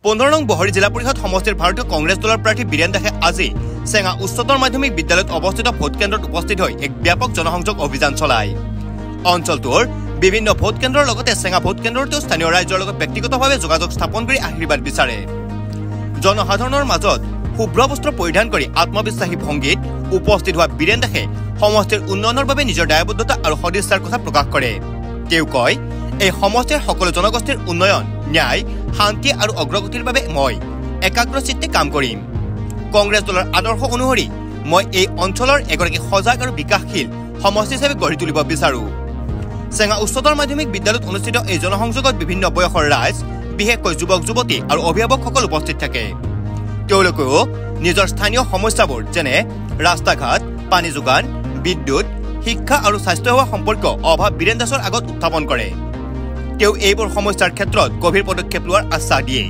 15 নং বহৰী জিলা পৰিষদ সমষ্টিৰ ভাৰতীয় কংগ্ৰেছ দলৰ প্ৰাৰ্থী বীৰেন দাসে আজি চেঙা উচ্চতৰ মাধ্যমিক বিদ্যালয়ত অৱস্থিত ভোট কেন্দ্ৰত উপস্থিত হৈ এক ব্যাপক জনসংযোগ অভিযান চলায়। অঞ্চলটোৰ বিভিন্ন ভোট কেন্দ্ৰৰ লগতে চেঙা ভোট কেন্দ্ৰতো স্থানীয় ৰাইজৰ লগত ব্যক্তিগতভাৱে যোগাযোগ স্থাপন কৰি আশীৰ্বাদ বিচাৰে। জনসাধাৰণৰ মাজত শুভ্ৰ বস্ত্ৰ পৰিধান কৰি আত্মবিশ্বাসী ভংগীত উপস্থিত হোৱা বীৰেন দাসে সমষ্টিৰ উন্নয়নৰ বাবে নিজৰ দায়বদ্ধতা আৰু সদিচ্ছাৰ কথা প্ৰকাশ কৰে। তেওঁ কয়, এই সমষ্টিৰ সকলো জনগোষ্ঠীৰ উন্নয়ন, ন্যায়, শান্তি আৰু অগ্ৰগতিৰ বাবে মই একাগ্ৰচিত্তে কাম কৰিম। কংগ্ৰেছ দলৰ আদৰ্শ অনুসৰি মই এই অঞ্চলৰ এগৰাকী সজাগ আৰু বিকাশশীল সমষ্টি হিচাপে গঢ়ি তুলিব বিচাৰো। চেঙা উচ্চতৰ মাধ্যমিক বিদ্যালয়ত অনুষ্ঠিত এই জনসংযোগত বিভিন্ন বয়সৰ ৰাইজ, বিশেষকৈ যুৱক যুৱতী আৰু অভিভাৱকসকল উপস্থিত থাকে। তেওঁলোকেও নিজৰ স্থানীয় সমস্যাবোৰ যেনে ৰাস্তা ঘাট, পানী যোগান, বিদ্যুৎ, শিক্ষা আৰু স্বাস্থ্যসেৱা সম্পৰ্কীয় অভাৱ বীৰেন দাসৰ আগত উত্থাপন কৰে। তেওঁ এইবোৰ সমস্যাৰ ক্ষেত্ৰত গভীৰ পদক্ষেপ লোৱাৰ আশ্বাস দিয়ে।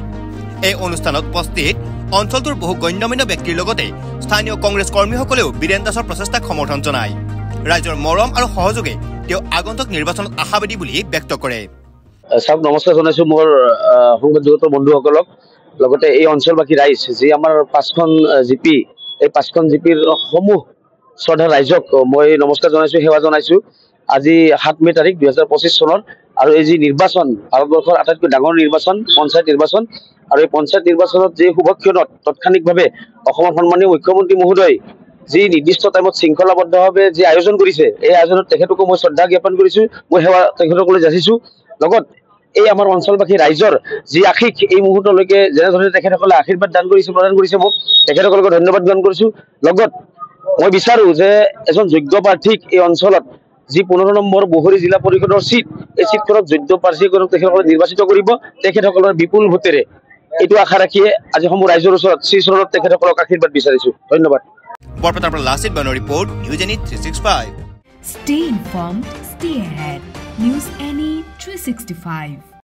এই অনুষ্ঠানত উপস্থিত অঞ্চলটোৰ বহু গণ্যমান্য ব্যক্তিৰ লগতে স্থানীয় কংগ্ৰেছ কৰ্মীসকলেও বীৰেন দাসৰ প্ৰচেষ্টাক সমৰ্থন জনায়। ৰাইজৰ মৰম আৰু সহযোগে তেওঁ আগন্তুক নিৰ্বাচনত আশাবাদী বুলি ব্যক্ত কৰে। সব নমস্কাৰ জনাইছো মোৰ সংবাদ জগতৰ বন্ধুসকলক, লগতে এই অঞ্চলবাসী ৰাইজ যি আমাৰ 5খন জিপি, এই 5খন জিপিৰ সমূহ শ্ৰদ্ধা ৰাইজক মই নমস্কাৰ জনাইছো, সেৱা জনাইছো। আজি 7 মে তাৰিখ 2025 চনৰ আৰু এই যি নিৰ্বাচন, ভাৰতবৰ্ষৰ আটাইতকৈ ডাঙৰ নিৰ্বাচন, পঞ্চায়ত নিৰ্বাচন, আৰু এই পঞ্চায়ত নিৰ্বাচনত যি শুভক্ষণত তাৎক্ষণিকভাৱে অসমৰ সন্মানীয় মুখ্যমন্ত্ৰী মহোদয় যি নিৰ্দিষ্ট টাইমত শৃংখলাবদ্ধভাৱে যি আয়োজন কৰিছে, এই আয়োজনত তেখেতকো মই শ্ৰদ্ধা জ্ঞাপন কৰিছো, মই সেৱা তেখেতসকলে যাচিছো। লগত এই আমাৰ অঞ্চলবাসী ৰাইজৰ যি আশীষ এই মুহূৰ্তলৈকে যেনেধৰণে তেখেতসকলে আশীৰ্বাদ প্ৰদান কৰিছে মোক, তেখেতসকলক ধন্যবাদ জ্ঞাপন কৰিছো। লগত মই বিচাৰো যে এজন যোগ্য প্ৰাৰ্থীক এই অঞ্চলত যি 15 নম্বৰ বহৰী জিলা পৰিষদৰ চিট, এই চিটখনত যোগ্য প্ৰাৰ্থীসকলক তেখেতসকলে নিৰ্বাচিত কৰিব তেখেতসকলৰ বিপুল ভোটেৰে। এইটো আশা ৰাখিয়ে আজি সমূহ ৰাইজৰ ওচৰত শ্ৰীচৰণত তেখেতসকলক আশীৰ্বাদ বিচাৰিছো। ধন্যবাদ। বৰপেটাৰ পৰা লাচিত বানৰ report, news any 365। Stay informed, stay ahead. News Any 365.